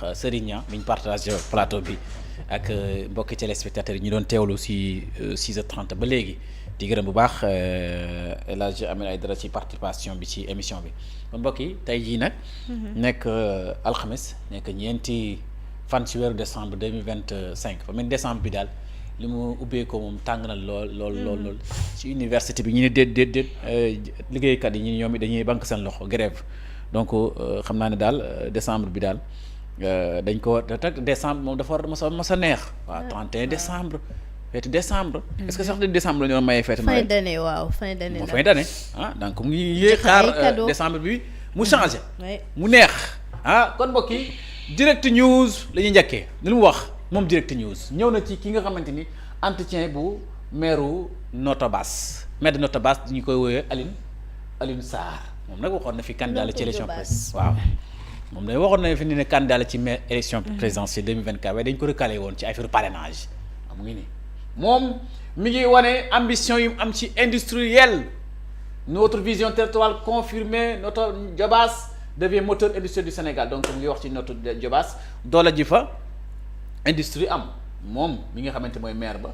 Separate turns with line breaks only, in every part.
baax Serigne Niang mi ñu partagé plateau bi ak mbokki téléspectateurs yi ñu doon teewlu si 6h30 ba léegi di gërëm bu baax El Hadj Ahmed Aïdara ci participation bi ci émission bi kon mbokk yi tey jii nag. nekk alxames nekk ñeenti fan ci weeru décembre 2025 fa mel décembre bi daal li mu ubbee ko moom tàng na lool ci université bi ñu ne déet liggéeykat yi ñu ñoom dañuy banque seen loxo grève donc xam naa ne daal décembre bi daal dañ ko décembre moom dafa war a neex. waaw 31 décembre. fête décembre. est-ce que sax décembre la ñu doon mayee fête.
fin d'année waaw fin d'année la
fin d'année donc mu ngi yéex xaar décembre bi mu changé. mu neex kon mbokk yi direct news la ñuy njëkkee li mu wax moom direct news ñëw na ci ki nga xamante ni entretien bu maire Notto Bass maire de Notto Bass ñu koy woowee Alioune Sarr moom nag waxoon na fi candidat la ci élection présidentielle waaw moom day waxoon na fi ne candidat la ci maire élection présidentielle 2024 waaye dañ ko recalé woon ci affaire parrainage mu ngi nii moom mi ngi wane ambition yu am ci industriel notre vision territoriale confirmée Notto Diobass devient moteur industriel du Sénégal donc mu ngi wax ci Notto Diobass doole ji fa industrie am moom mi nga xamante mooy maire ba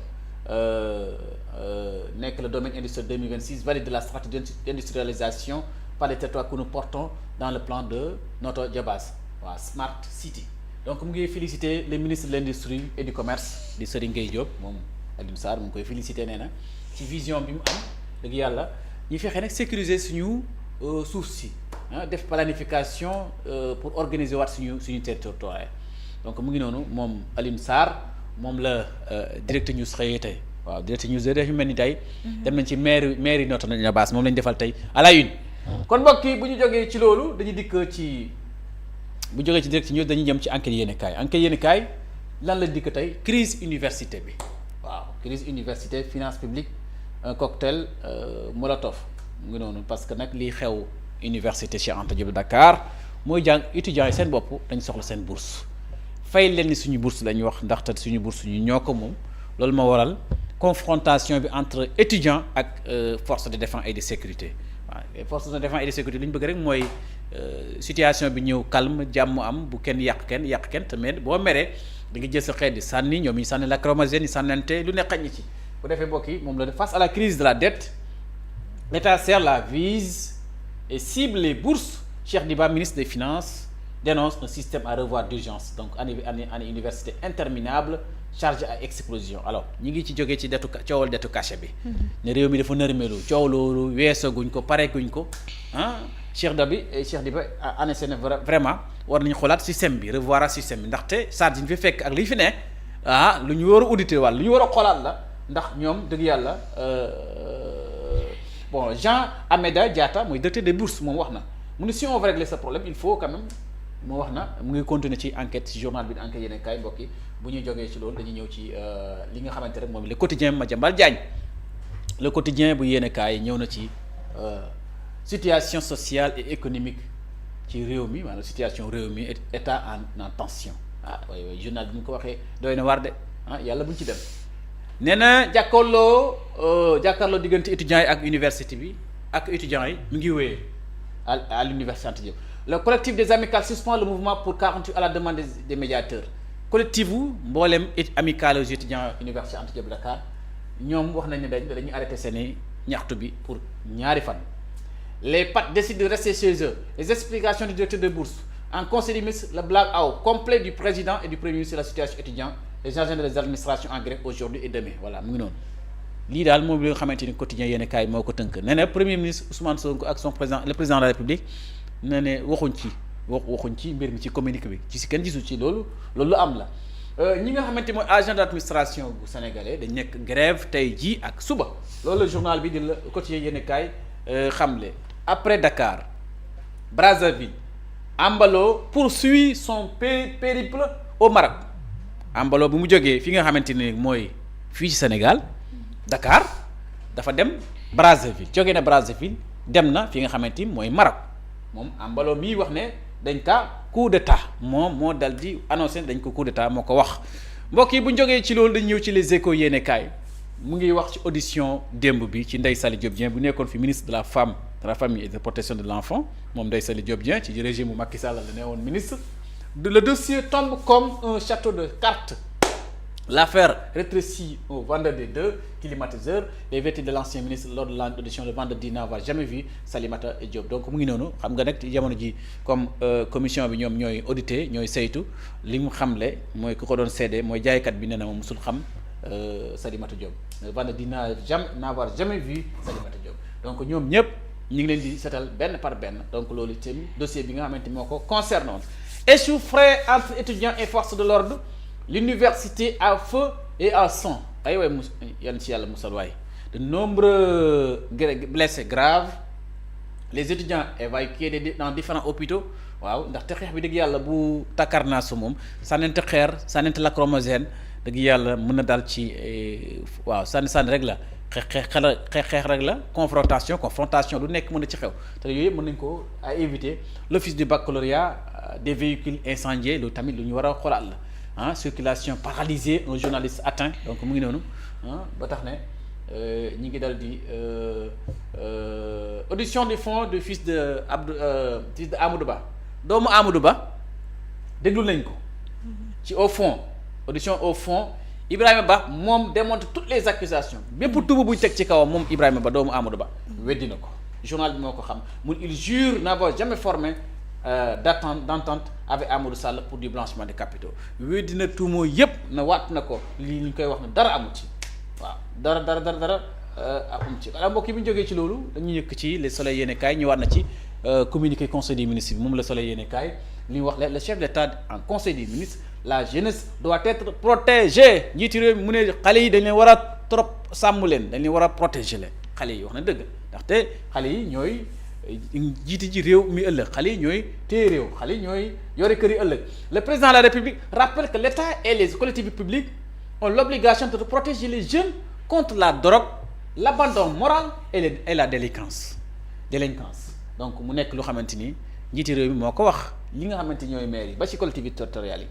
nekk le domaine industriel 2026 valide la stratégie d'industrialisation par les territoires que nous portons dans le plan de Notto Diobass waaw Smart City donc mu ngi féliciter le ministre de l'industrie et du commerce di Serigne Gueye Diop moom Alioune Sarr mu ngi koy féliciter nee na ci vision bi mu am dëgg yàlla ñu fexe nag sécuriser suñu suuf si def planification pour organiser waat suñu territoire donc mu ngi noonu moom Alioune Sarr moom la direct news xëyee tey waaw direct news dafa mel ni tey dem nañ ci maire Notto Diobass moom lañ defal tey à la une kon mbokk yi bu ñu jógee ci loolu dañuy dikk ci bu jógee ci direct news dañuy jëm ci enquête yéenekaay lan la dikk tey crise université bi waaw crise université finance publique un cocktail molotov mu ngi noonu parce que nag lii xew université Cheikh Anta Diop Dakar mooy étudiants yi seen bopp dañ soxla seen bourse fay leen ni suñu bourse lañu wax ndaxte suñu bourse ñu ñoo ko moom loolu moo waral confrontation bi entre étudiants ak force de défense et de sécurité waaw force de défense et de sécurité li ñu bëgg rek mooy situation bi ñëw calme jàmm am bu kenn yàq kenn te mais boo meree da nga jël sa xeet di sànni ñoom ñu sànni lacrymogène ñu sànnante lu ne xañ ñi ci bu defee mbokk yi moom la face à la crise de la dette l'État serre la vis et cible les bourses. Cheikh Diba ministre des Finances dénonce un système à revoir d'urgence donc année université interminable chargé à explosion alors ñi ngi ci jógee ci coowal dettu cachet bi ne réew mi dafa nërmeelu coow loolu weesaguñ ko pareeguñ ko Cheikh Diba annoncé na vraiment war nañu xoolaat système bi revoir système bi ndaxte charge yi ñu fi fekk ak li fi ne lu ñu war a auditer wàll lu ñu war a xoolaat la ndax ñoom dëgg yàlla bon Jean Ameda Diatta mooy directeur des bourses moom wax na mu ne si on veut régler ce problème il faut quand même mu wax na mu ngi continuer ci enquête ci journal bi di enquête yéenekaay mbokk yi bu ñuy jógee ci loolu dañuy ñëw ci li nga xamante rek moom le quotidien Madiambal Diagne le quotidien bu yéenekaay ñëw na ci situation sociale et économique ci réew mi maanaam situation réew mi état en tension waaye journal bi ñu ko waxee doy na war de yàlla buñ ci dem nee na jàkkaarloo diggante étudiants yi ak université bi ak étudiants yi mu ngi wéyee à l'université Anta Diop le collectif des amicales suspend le mouvement pour 48 à la demande des médiateurs collectif wu mboolem amicale aux étudiants université Anta Diop Dakar ñoom wax nañ ne dañuy arrêté seeni ñaxtu bi pour ñaari fan les PAT décident de rester chez eux les explications du directeur de bourse en conseil des ministres le black-out complet du président et du premier ministre de la situation étudiante les agents des administrations en grève aujourd'hui et demain voilà mu ngi noonu lii daal moom li nga xamante ni quotidien yéenekaay moo ko tënk nee na premier ministre Ousmane Sonko ak son président le président de la République nee ne waxuñ ci mbir mi ci communiqué bi ci si kenn gisul ci loolu lu am la ñi nga xamante mooy agent d'administration bu sénégalais dañ nekk grève tey jii ak suba loolu la journal bi di la quotidien yéenekaay xamle après Dakar Brazzaville Embalo poursuit son périple au Maroc Embalo bi mu jógee fi nga xamante ni mooy fii ci Sénégal Dakar dafa dem Brazzaville jógee na Brazzaville dem na fi nga xamante ni mooy Maroc moom Embalo mii wax ne dañ ka coup d'état moom moo dal di annoncé dañ ko coup d'état moo ko wax mbokk yi bu ñu jógee ci loolu dañ ñëw ci les échos yéenekaay mu ngi wax ci audition démb bi ci Ndeye Saly Diop Dieng bu nekkoon fi ministre de la famille et de protection de l'enfant moom Ndeye Saly Diop Dieng ci régime bu Macky Sall la ne woon ministre le dossier tombe comme un château de cartes. L'affaire rétrécit au vendeur des deux climatiseurs. Les vertus de l'ancien ministre lors de l'audition de vendredi n'avoir jamais vu Salimata Diop. Donc mu ngi noonu xam nga nag jamono ji comme commission bi ñoom ñooy audité ñooy saytu li mu xamle mooy ku ko doon seede mooy jaaykat bi nee na ma musul xam Salimata Diop. Vendredi n'avoir jamais vu Salimata Diop. Donc ñoom ñëpp ñu ngi leen di seetal benn par benn donc loolu itam dossier bi nga xamante ni moo ko concerné. Échauffourée entre étudiants et forces de l'ordre. L'université à feu et à sang ay waay mus yan ci yàlla musal waay de nombreux blessés graves, les étudiants évacués dans différents hôpitaux. waaw ndaxte xeex bi dëgg yàlla bu takkarnaasu moom sànnente xeer sànnente lacrymogène dëgg yàlla mën na daal ci waaw sànni rek la xeex rek la confrontation lu nekk mën na ci xew te yooyu yëpp mën nañ ko à éviter. L'office du baccalauréat, des véhicules incendiés loolu tamit lu ñu war a xoolaat la. Circulation paralysée, un journaliste atteint donc mu ngi noonu ba tax ne ñi ngi dal di audition du fond du fils de Amadou Ba doomu Amadou Ba déglu nañ ko ci au fond audition au fond Ibrahima Ba moom démontre toutes les accusations bépp tuba buy teg ci kawam moom Ibrahima Ba doomu Amadou Ba weddi na ko journal bi moo ko xam mun il jure n'avoir jamais formé d'entente avec Amadou Sall pour du blanchiment de capitaux weddi na tuumoo yépp na waat na ko lii ñu koy wax ne dara amu ci waaw dara amu ci voilà mbokk yi bu ñu jógee ci loolu dañuy yëkk ci Le Soleil yéenekaay ñu waat na ci communiqué conseil des ministres bi moom Le Soleil yéenekaay li ñu wax le chef d'État en conseil des ministres la jeunesse doit être protégée njiitu réew mi mu ne xale yi dañ leen war a trop sàmm leen dañ leen war a protéger leen xale yi wax na dëgg ndaxte xale yi ñooy jiiti ji réew mi ëllëg xale yi ñooy téye réew xale yi ñooy yore kër yi ëllëg. Le président de la République rappelle que l'État et les collectivités publiques ont l'obligation de protéger les jeunes contre la drogue, l'abandon moral et la délinquance donc mu nekk lu xamante ni njiiti réew mi moo ko wax li nga xamante ñooy maire yi ba ci collectivités territoriales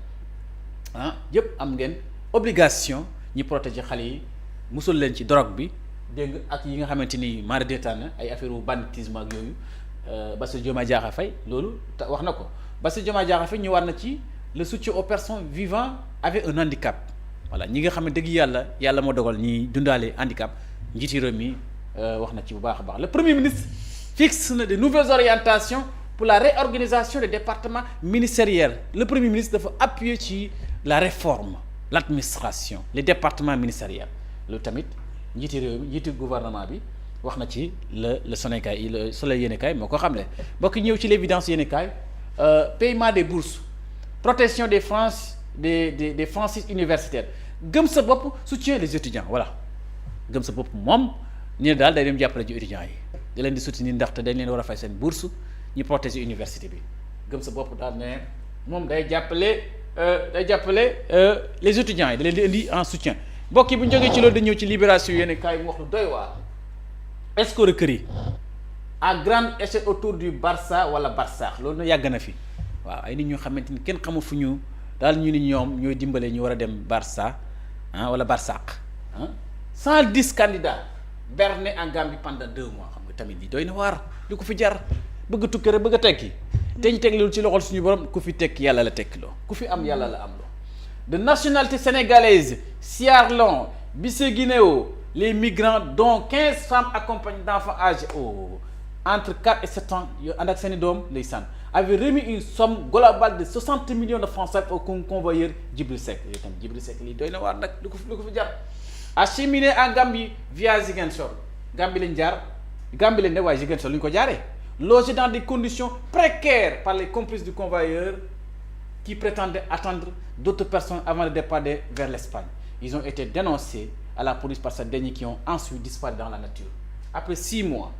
yi yëpp am ngeen obligation ñi protéger xale yi musul leen ci drogue bi. dégg ak yi nga xamante ni mara détail ay affaire u banditisme ak yooyu Bassirou Diomaye Diakhar Faye loolu wax na ko Bassirou Diomaye Diakhar Faye ñëwaat na ci le soutien aux personnes vivant avec un handicap voilà ñi nga xam ne dëgg yàlla moo dogal ñi dundaale handicap njiiti réew mi wax na ci bu baax a baax. Le Premier ministre fixe na de nouvelles orientations pour la réorganisation des départements ministériels. Le Premier ministre dafa appuyer ci la réforme l'administration les départements ministériels loolu tamit njiiti réew mi njiiti gouvernement bi wax na ci le Soleil yéenekaay moo ko xamle mbokk ñëw ci l'évidence yéenekaay paiement des bourses protection des franchises universitaires gëm sa bopp soutien des étudiants voilà gëm sa bopp moom ñu daal day dem jàppale ci étudiants yi da leen di soutenir ndaxte dañ leen war a fay seen bourse ñu protéger université bi gëm sa bopp daal ne moom day jàppale les étudiants yi da leen di indi en soutien. mbokk yi bu ñu jógee ci loolu dañu ñëw ci libération yéen kaay mu wax lu doy waar escroquerie à grande échelle autour du Barça wala Barsaax loolu na yàgg na fi waaw ay nit ñoo xamante ni kenn xamul fu ñu daal ñu ni ñoom ñooy dimbale ñu war a dem Barça wala Barsaax 110 candidats bernés en Gambie pendant 2 mois xam nga tamit li doy na waar li ko fi jar bëgg a tukki rek bëgg a tekki te ñu teg loolu ci loxol suñu borom ku fi tekki yàlla la tekki loo ku fi am yàlla la am loo. De nationalité sénégalaise, Sierra Leone, Bissau-Guinée, les migrants dont 15 femmes accompagnées d'enfants âgés entre 4 et 7 ans ànd ak seeni doom ndeysaan avaient remis une somme globale de 60 millions de francs CFA au convoyeur Djibril Seck yooyu tam Djibril Seck lii doy na waar nag lu ko fi jar acheminé en Gambie via Ziguinchor Gambie lañ ne waaye Ziguinchor lu ñu ko jaaree logé dans des conditions précaires par les complices du convoyeur qui prétendaient attendre d'autres personnes avant le départ vers l'Espagne. Ils ont été dénoncés à la police par ces derniers qui ont ensuite disparu dans la nature. Après 6 mois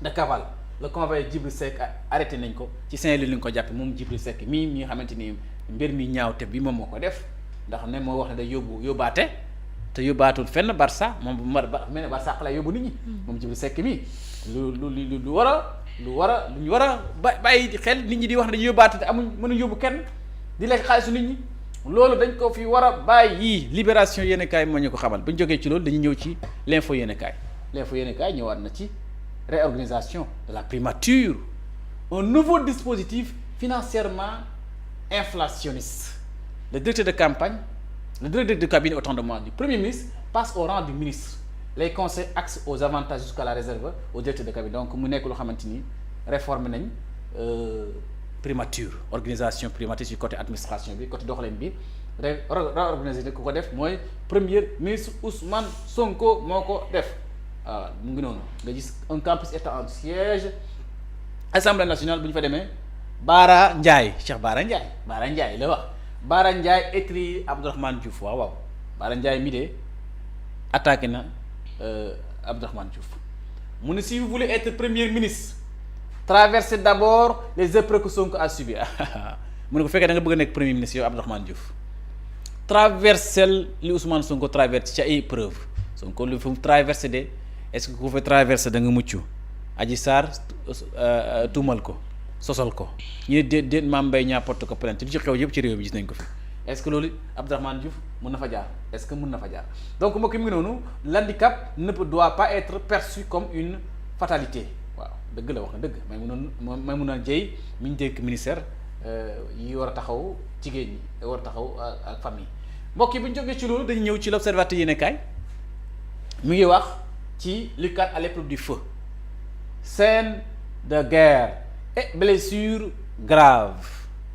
de cavale, le convoyeur Djibril Seck arrêté nañ ko ci Saint-Louis li ñu ko jàppe moom Djibril Seck mii mi nga xamante ni mbir mi ñaaw te bi moom moo ko def ndax ne moo wax ne day yóbbaate te yóbbaatul fenn Barça moom bu mel ne Barça lay yóbbu nit ñi moom Djibril Seck mii lu ñu war a bàyyi xel nit ñi di wax ne dañuy yóbbaate te mënuñ yóbbu kenn di lekk xaalisu nit ñi loolu dañ ko fi war a bàyyi. Libération yéenekaay moo ñu ko xamal bu ñu jógee ci loolu dañuy ñëw ci l'info yéenekaay ñëwaat na ci réorganisation de la primature un nouveau dispositif financièrement inflationniste. Le directeur de campagne, le directeur de cabinet autant de moi du premier ministre passe au rang du ministre. Les conseils axent aux avantages jusqu'à la réserve au directeur de cabinet. Donc mu nekk loo xamante ni réforme nañ primature organisation primature ci côté administration bi côté doxalin bi réorganiser ku ko def mooy premier ministre Ousmane Sonko moo ko def waaw mu ngi noonu nga gis un campus état en siège assemblée nationale bu ñu fa demee Bara Ndiaye Cheikh Bara Ndiaye la wax Bara Ndiaye écrit Abdourahmane Diouf waaw Bara Ndiaye mi de attaqué na Abdourahmane Diouf mu ne si vous voulez être premier ministre traversez d'abord les épreuves que Sonko a subi mu ne ko fekkee da nga bëgg a nekk premier ministre yow Abdourahmane Diouf traversel li Ousmane Sonko traversé ci ay épreuve Sonko lu fu mu traversé de est-ce que ku fa traversé da nga mucc Adji Sarr tuumal ko sosal ko ñu ne déet Mame Mbaye Niang porte ko plainte li ci xew yëpp ci réew bi gis nañ ko fi est-ce que loolu Abdourahmane Diouf mën na fa jaar est-ce que mën na fa jaar donc mbokk mi ngi noonu l'handicap ne doit pas être perçu comme une fatalité waaw dëgg la wax na dëgg may mun a jëy mi ñu dénk ministère yi war a taxaw jigéen ñi war a taxaw ak famille mbokk yi bu ñu jógee ci loolu dañu ñëw ci l'observateur yéenekaay mi ngi wax ci l'UCAD à l'épreuve du feu scène de guerre et blessures graves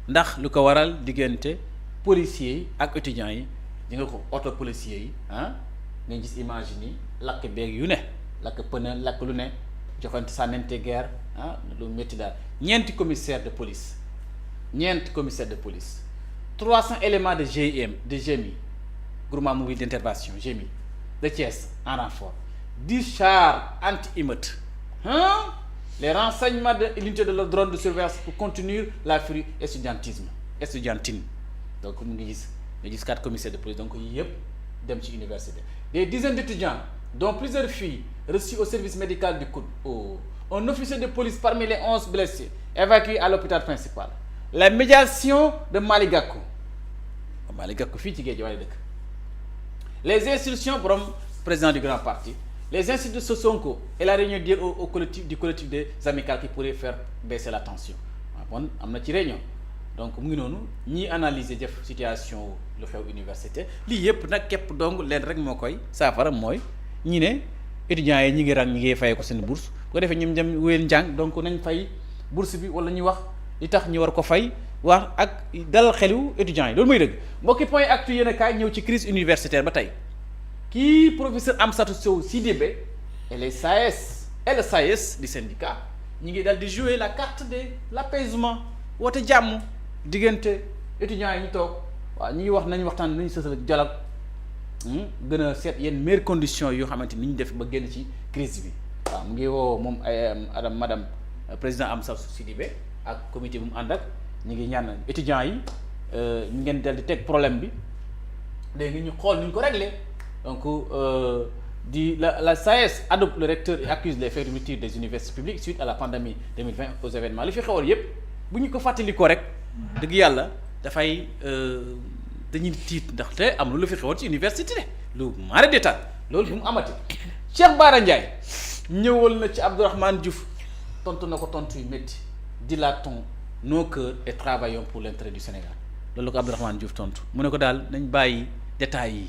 ndax lu ko waral diggante policiers yi ak étudiants yi di nga ko auto policiers yi nga gis image yi lakk beeg yu ne lakk pneu lakk lu ne joxante sànnante guerre lu métti daal ñeenti commissaire de police 300 éléments de GMI groupement mobile d'intervention GMI de Thiès en renfort 10 chars anti-émeute les renseignements de l'unité de la drone de surveillance pour contenir la furie estudiantine donc mu ngi gis 4 commissaires de police donc yii yëpp dem ci université des dizaines d'étudiants dont plusieurs filles reçues au service médical du COUD un officier de police parmi les 11 blessés évacué à l'hôpital principal la médiation de Malick Gakou fii ci Guédiawaye dëkk les instructions borom président du grand parti les instituts Sonko et la réunion d'hier au collectif des amicales qui pourrait faire baisser la tension waaw kon am na ci réunion donc mu ngi noonu ñiy analyser def situation lu xew université lii yëpp nag képp dong leen rek moo koy saafara mooy ñi ne étudiants yi ñi ngi rang ñi ngi fayee ko seen bourse bu ko defee ñoom dem wéyal njàng donc nañ fay bourse bi wala ñuy wax li tax ñu war ko fay wax ak dalal xelu étudiants yi loolu mooy dëgg mbokki point actu yéen a kaay ñëw ci crise universitaire ba tey kii professeur Amsatou Sow Sidibé et les SAES et le SAES du syndicat ñi ngi dal di jouer la carte de l'apaisement woote jàmm diggante étudiants yi ñu toog waaw ñi ngi wax nañ waxtaan nañu sësal dialogue gën a seet yenn meilleures conditions yoo xamante ni ñu def ba génn ci crise bi waaw mu ngi woo moom ay madame président Amsatou Sidibé ak comité bu mu ànd ak ñu ngi ñaan étudiants yi ñu ngeen dal di teg problème bi léegi ñu xool nu ñu ko régler donc la SAES adopte le recteur et accuse les fermetures des universités publiques suite à la pandémie 2020 aux événements li fi xewoon yépp bu ñu ko fàttali ko rek dëgg yàlla dafay dañuy tiit ndaxte am lu fi xewoon ci université lu mara détail loolu bu mu amati Cheikh Bara Ndiaye ñëwal na ci Abdourahmane Diouf tontu na ko tontu yu métti dilatons nos cœurs et travaillons pour l'intérêt du Sénégal loolu la ko Abdourahmane Diouf tontu mu ne ko daal nañ bàyyi détails yi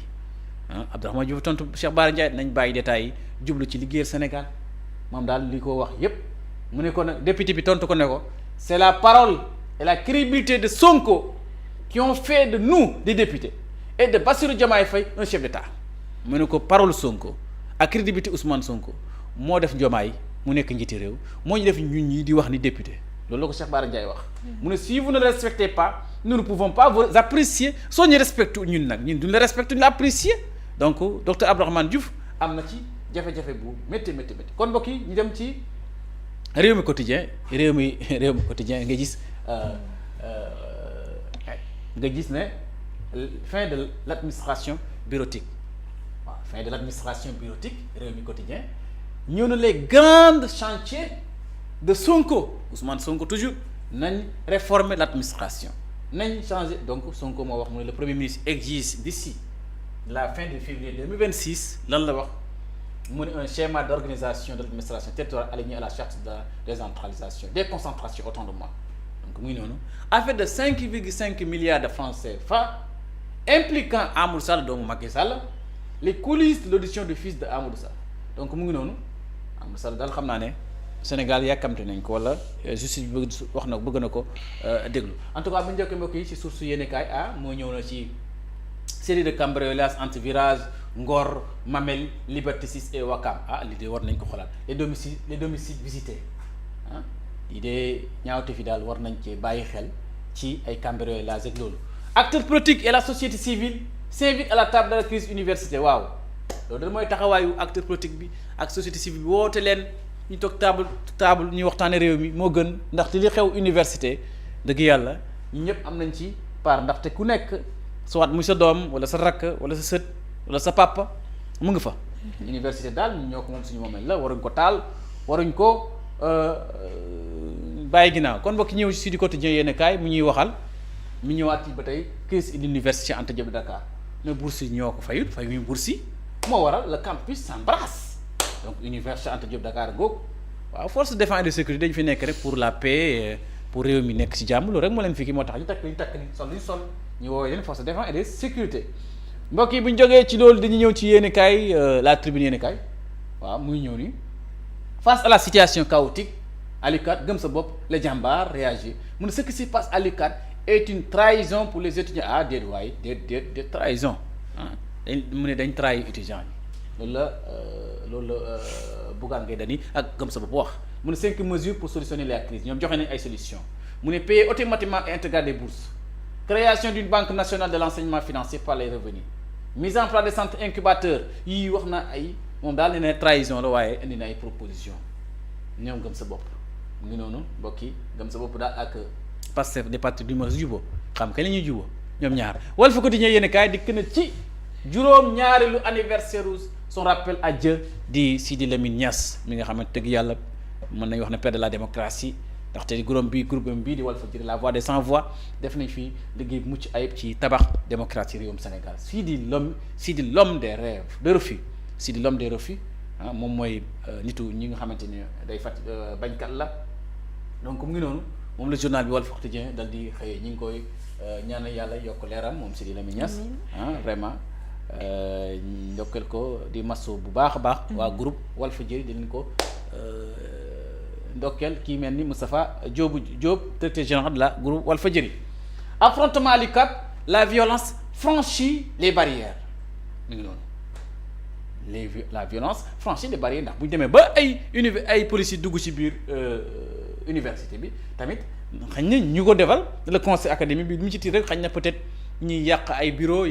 Abdourahmane Diouf tontu Cheikh Bara Ndiaye nañ bàyyi détails yi jublu ci liggéeyal Sénégal moom daal li ko wax yépp mu ne ko nag député bi tontu ko ne ko c'est la parole et la crédibilité de Sonko qui ont fait de nous des députés et de Bassirou Diomaye Faye un chef d'État mu ne ko parole Sonko ak crédibilité Ousmane Sonko moo def Diomaye mu nekk njiiti réew moo ñu def ñun ñii di wax ni député loolu la ko Cheikh Bara Ndiaye wax mu ne si vous ne le respectez pas nous ne pouvons pas vous apprécier soo ñu respecté ñun nag ñun duñ la respecté ñu la apprécier donc docteur Abdourahmane Diouf am na ci jafe-jafe bu métti kon mbokk yi ñu dem ci réew mi quotidien nga gis ne fin de l'administration bureautique waaw fin de l'administration bureautique réew mi quotidien ñëw na les grands chantiers de Sonko Ousmane Sonko toujours nañ réformer l'administration nañ changer donc Sonko moo wax mu ne le premier ministre exige d'ici la fin de février 2026 lan la wax mu ne un schéma d'organisation de l'administration territoriale aligné à la charte de la décentralisation déconcentration autant de moi donc donc muy noonu affaire de 5,5 milliards de francs CFA impliquant Amadou Sall doomu Macky Sall les coulisses de l'audition du fils de Amadou Sall donc mu ngi noonu Amadou Sall daal xam naa ne Sénégal yàkkamte nañ ko wala justice bi wax na bëgg na ko déglu en tout cas bu ñu njëkk mbokk yi ci source yéenekaay moo ñëw na ci série de cambriolage entre Virage Ngor Mamel Liberté 6 et Wakam lii de war nañ ko xoolaat les domiciles visités lii de ñaawte fi daal war nañ ci bàyyi xel ci ay cambriolage ak loolu acteurs politiques et la société civile s'invitent à la table de la crise université waaw loolu da mooy taxawaayu acteur politique bi ak société civile bi woote leen ñu toog table ñuy waxtaane réew mi moo gën ndaxte li xew université dëgg yàlla ñu ñëpp am nañ ci part ndaxte ku nekk soit muy sa doom wala sa rakk wala sa sët wala sa papa mu ngi fa université daal ñoo ko moom suñu moomeel la waruñ ko taal waruñ ko bàyyi ginnaaw kon mbokk ñëw si du quotidien yéenekaay mu ñuy waxal mu ñëwaat ci ba tey crise de l'université Anta Diop de Dakar mais bourse yi ñoo ko fayuñu bourse yi moo waral le campus s'embrasse donc université Anta Diop Dakar googu waaw force de défense et de sécurité dañu fi nekk rek pour la paix pour réew mi nekk ci jàmm loolu rek moo leen fi kii moo tax ñu takk ni sol li ñu sol ñu woowee leen force de défense et de sécurité mbokk yi bu ñu jógee ci loolu dañuy ñëw ci yéenekaay la tribune yéenekaay waaw muy ñëw ni face à la situation chaotique à l'UCAD gëm sa bopp les jàmbaar réagir mu ne ce qui se passe à l'UCAD est une trahison pour les étudiants déet waaye déet trahison mu ne dañ trahir étudiants yi loolu la Bougane Gueye Dany ak gëm sa bopp wax mu ne 5 mesures pour solutionner la crise ñoom joxe nañ ay solutions mu ne payer automatiquement et intégrer des bourses création d'une banque nationale de l'enseignement financé par les revenus mise en place des centres incubateurs yii wax na ay moom daal ne na trahison la waaye indi na ay propositions ñoom gëm sa bopp mu ngi noonu mbokk yi gëm sa bopp daal ak Pastef des partis du ma jubóo xam kañ la ñuy jubóo ñoom ñaar Walf Quotidien yéen kaay dikk na ci juróom-ñaareelu anniversaire son rappel à Dieu di Sidi Lamine Niass mi nga xamante dëgg yàlla mën nañu wax ne père de la démocratie ndaxte groupe bii di Walfadjri la voix des sans voix def nañ fi liggéey bu mucc ayib ci tabax démocratie réewum Sénégal Sidi l'homme des rêves de refus Sidi l'homme des refus moom mooy nitu ñi nga xamante ni day fat bañkat la donc mu ngi noonu moom la journal bi Walf Quotidien dal di xëyee ñi ngi koy ñaanal yàlla yokk leeram moom Sidi Lamine Niass vraiment ndokkeel ko di masso bu baax a baax waa groupe Walfadjri dinañ ko ndokkeel kii mel ni Moustapha Diop directeur général de la groupe Walfadjri affrontement à l'UCAD la violence franchit les barrières mi ngi noonu la violence franchit les barrières ndax bu ñu demee ba ay policiers dugg ci biir université bi tamit xañ na ñu ko defal le conseil académique bi mu ci tiir rek xañ na peut-être ñuy yàq ay bureau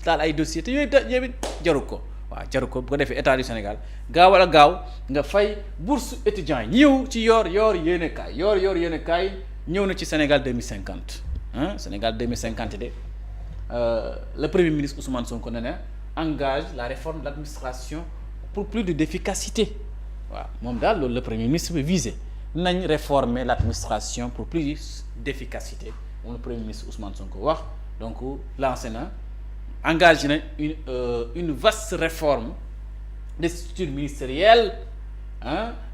daal ay dossiers te yooyu jaru ko waaw jaru ko bu ko defee état du Sénégal gaaw wala gaaw nga fay bourse étudiants yi ñëw ci yoor yéenekaay yéenekaay ñëw na ci Sénégal 2050 Sénégal 2050 de le premier ministre Ousmane Sonko ne engage la réforme de l'administration pour plus d'efficacité waaw moom daal loolu le premier ministre bi visé nañ réformer l'administration pour plus d'efficacité moom le premier ministre Ousmane Sonko wax donc lancé na engagé na une vaste réforme des structures ministérielles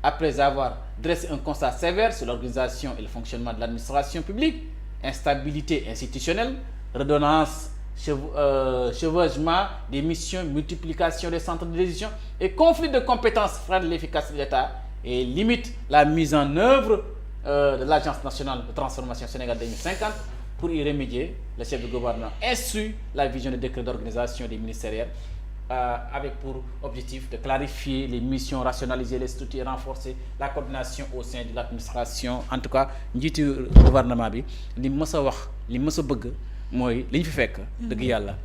après avoir dressé un constat sévère sur l'organisation et le fonctionnement de l'administration publique, instabilité institutionnelle, redondance, chevauchement des missions, multiplication des centres de décision et conflit de compétences freinent l'efficacité de l'État et limite la mise en œuvre de l'Agence nationale de transformation Sénégal 2050. Pour y remédier, le chef de gouvernement instruit la vision de décret d'organisation des ministériels avec pour objectif de clarifier les missions, rationaliser les structures, renforcer la coordination au sein de l'administration. En tout cas njiitu gouvernement bi li mës a wax li mës a bëgg mooy li ñu fi fekk dëgg yàlla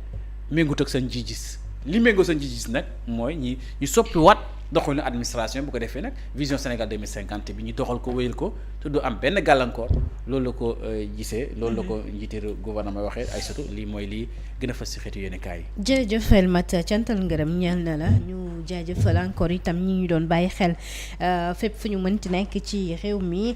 méngut ak seen gis-gis li méngoo seen gis-gis nag mooy ñu soppi waat doxalinu administration bu ko defee nag vision Sénégal 2050 bi ñu doxal ko wéyal ko te du am benn gàllankoor loolu la ko gisee loolu la ko njiiteeru gouvernement waxee ay surtout lii mooy lii gën a fas si xeetu yéen kaay yi.
jërëjëf Elmat cantal ngërëm ñeel na la ñu jaajëfal encore itam ñi ñu doon bàyyi xel fépp fu ñu mënti nekk ci réew mi.